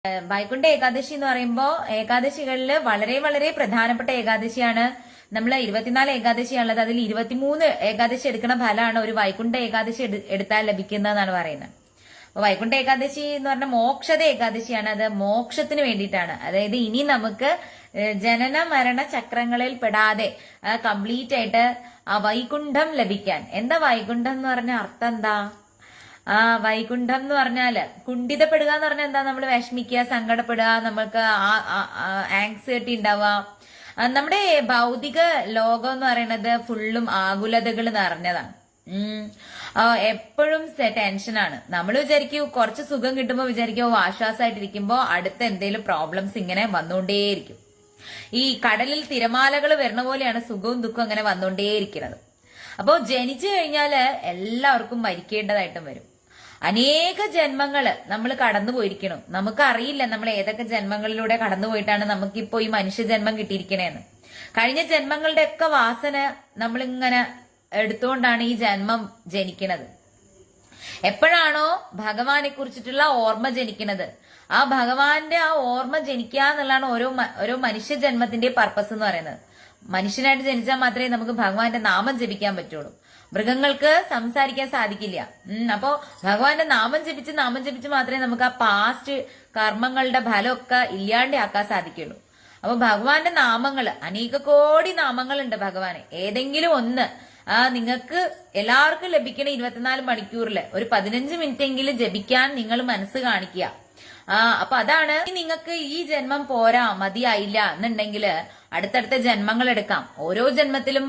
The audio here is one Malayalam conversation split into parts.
വൈകുണ്ഠ ഏകാദശി എന്ന് പറയുമ്പോ ഏകാദശികളില് വളരെ വളരെ പ്രധാനപ്പെട്ട ഏകാദശിയാണ്. നമ്മൾ 24 ഏകാദശിയാണുള്ളത്. അതിൽ 23 ഏകാദശി എടുക്കുന്ന ഫലമാണ് ഒരു വൈകുണ്ഠ ഏകാദശി എടുത്താൽ ലഭിക്കുന്നതെന്നാണ് പറയുന്നത്. അപ്പൊ വൈകുണ്ഠ ഏകാദശി എന്ന് പറഞ്ഞാൽ മോക്ഷത ഏകാദശിയാണ്. അത് മോക്ഷത്തിന് വേണ്ടിയിട്ടാണ്. അതായത് ഇനി നമുക്ക് ജനന മരണ ചക്രങ്ങളിൽ പെടാതെ കംപ്ലീറ്റ് ആയിട്ട് ആ വൈകുണ്ഠം ലഭിക്കാൻ. എന്താ വൈകുണ്ഠം എന്ന് പറഞ്ഞ അർത്ഥം എന്താ? വൈകുണ്ഠം എന്ന് പറഞ്ഞാല് കുണ്ഠിതപ്പെടുക എന്ന് പറഞ്ഞാൽ എന്താ? നമ്മൾ വിഷമിക്കുക, സങ്കടപ്പെടുക, നമുക്ക് ആങ്സൈറ്റി ഉണ്ടാവുക. നമ്മുടെ ഭൗതിക ലോകം എന്ന് പറയുന്നത് ഫുള്ളും ആകുലതകൾ നിറഞ്ഞതാണ്. എപ്പോഴും ടെൻഷനാണ്. നമ്മൾ വിചാരിക്കും കുറച്ച് സുഖം കിട്ടുമ്പോൾ വിചാരിക്കും ആശ്വാസമായിട്ടിരിക്കുമ്പോ അടുത്ത എന്തെങ്കിലും പ്രോബ്ലംസ് ഇങ്ങനെ വന്നുകൊണ്ടേയിരിക്കും. ഈ കടലിൽ തിരമാലകൾ വരുന്ന പോലെയാണ് സുഖവും ദുഃഖവും അങ്ങനെ വന്നുകൊണ്ടേയിരിക്കുന്നത്. അപ്പോ ജനിച്ചു കഴിഞ്ഞാല് എല്ലാവർക്കും മരിക്കേണ്ടതായിട്ടും വരും. അനേക ജന്മങ്ങള് നമ്മൾ കടന്നു പോയിരിക്കണം. നമുക്കറിയില്ല നമ്മൾ ഏതൊക്കെ ജന്മങ്ങളിലൂടെ കടന്നുപോയിട്ടാണ് നമുക്കിപ്പോ ഈ മനുഷ്യ ജന്മം കിട്ടിയിരിക്കണേന്ന്. കഴിഞ്ഞ ജന്മങ്ങളുടെ ഒക്കെ വാസന നമ്മളിങ്ങനെ എടുത്തുകൊണ്ടാണ് ഈ ജന്മം ജനിക്കുന്നത്. എപ്പോഴാണോ ഭഗവാനെ കുറിച്ചിട്ടുള്ള ഓർമ്മ ജനിക്കുന്നത്, ആ ഭഗവാന്റെ ആ ഓർമ്മ ജനിക്കുക എന്നുള്ളതാണ് ഓരോ മനുഷ്യ ജന്മത്തിന്റെ പർപ്പസ് എന്ന് പറയുന്നത്. മനുഷ്യനായിട്ട് ജനിച്ചാൽ മാത്രമേ നമുക്ക് ഭഗവാന്റെ നാമം ജപിക്കാൻ പറ്റുള്ളൂ. മൃഗങ്ങൾക്ക് സംസാരിക്കാൻ സാധിക്കില്ല. അപ്പോ ഭഗവാന്റെ നാമം ജപിച്ച് മാത്രമേ നമുക്ക് ആ പാസ്റ്റ് കർമ്മങ്ങളുടെ ഫലമൊക്കെ ഇല്ലാണ്ടാക്കാൻ സാധിക്കുള്ളൂ. അപ്പൊ ഭഗവാന്റെ നാമങ്ങള് അനേക കോടി നാമങ്ങളുണ്ട് ഭഗവാന്. ഏതെങ്കിലും ഒന്ന് നിങ്ങൾക്ക് എല്ലാവർക്കും ലഭിക്കണ 24 മണിക്കൂറില് ഒരു 15 മിനിറ്റ് എങ്കിലും ജപിക്കാൻ നിങ്ങൾ മനസ്സ് കാണിക്കുക. അപ്പൊ അതാണ്. നിങ്ങൾക്ക് ഈ ജന്മം പോരാ, മതിയായില്ല എന്നുണ്ടെങ്കിൽ അടുത്തടുത്ത ജന്മങ്ങൾ എടുക്കാം. ഓരോ ജന്മത്തിലും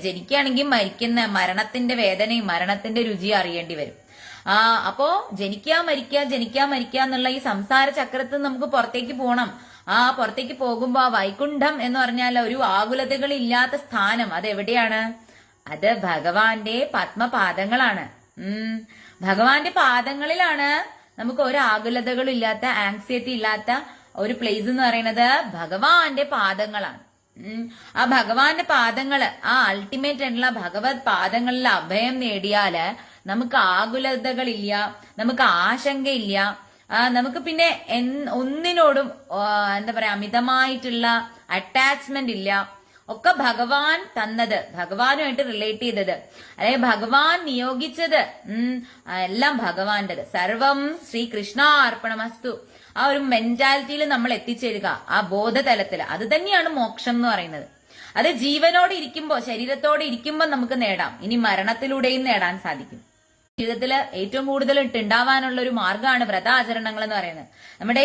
ജനിക്കുകയാണെങ്കിൽ മരിക്കുന്ന മരണത്തിന്റെ വേദനയും മരണത്തിന്റെ രുചിയും അറിയേണ്ടി വരും. അപ്പോ ജനിക്കുക മരിക്കുക എന്നുള്ള ഈ സംസാര ചക്രത്തിൽ നമുക്ക് പുറത്തേക്ക് പോകണം. പുറത്തേക്ക് പോകുമ്പോ ആ വൈകുണ്ഠം എന്ന് പറഞ്ഞാൽ ഒരു ആകുലതകൾ ഇല്ലാത്ത സ്ഥാനം. അതെവിടെയാണ്? അത് ഭഗവാന്റെ പത്മപാദങ്ങളാണ്. ഭഗവാന്റെ പാദങ്ങളിലാണ് നമുക്ക് ഒരു ആകുലതകളും ഇല്ലാത്ത, ആങ്സൈറ്റി ഇല്ലാത്ത ഒരു പ്ലേസ് എന്ന് പറയുന്നത് ഭഗവാന്റെ പാദങ്ങളാണ്. ആ ഭഗവാന്റെ പാദങ്ങള്, ആ അൾട്ടിമേറ്റ് ആയിട്ടുള്ള ഭഗവത് പാദങ്ങളിൽ അഭയം നേടിയാല് നമുക്ക് ആകുലതകളില്ല, നമുക്ക് ആശങ്കയില്ല, നമുക്ക് പിന്നെ ഒന്നിനോടും എന്താ പറയാ അമിതമായിട്ടുള്ള അറ്റാച്ച്മെന്റ് ഇല്ല. ഒക്കെ ഭഗവാൻ തന്നത്, ഭഗവാനുമായിട്ട് റിലേറ്റ് ചെയ്തത്, അതായത് ഭഗവാൻ നിയോഗിച്ചത് എല്ലാം ഭഗവാന്റേത്. സർവം ശ്രീകൃഷ്ണ അർപ്പണമസ്തു. ആ ഒരു മെന്റാലിറ്റിയിൽ നമ്മൾ എത്തിച്ചേരുക, ആ ബോധതലത്തിൽ. അത് തന്നെയാണ് മോക്ഷം എന്ന് പറയുന്നത്. അത് ജീവനോട് ഇരിക്കുമ്പോ, ശരീരത്തോടെ ഇരിക്കുമ്പോ നമുക്ക് നേടാം. ഇനി മരണത്തിലൂടെയും നേടാൻ സാധിക്കും. ജീവിതത്തിൽ ഏറ്റവും കൂടുതൽ ഉണ്ടാവാനുള്ള ഒരു മാർഗമാണ് വ്രതാചരണങ്ങൾ എന്ന് പറയുന്നത്. നമ്മുടെ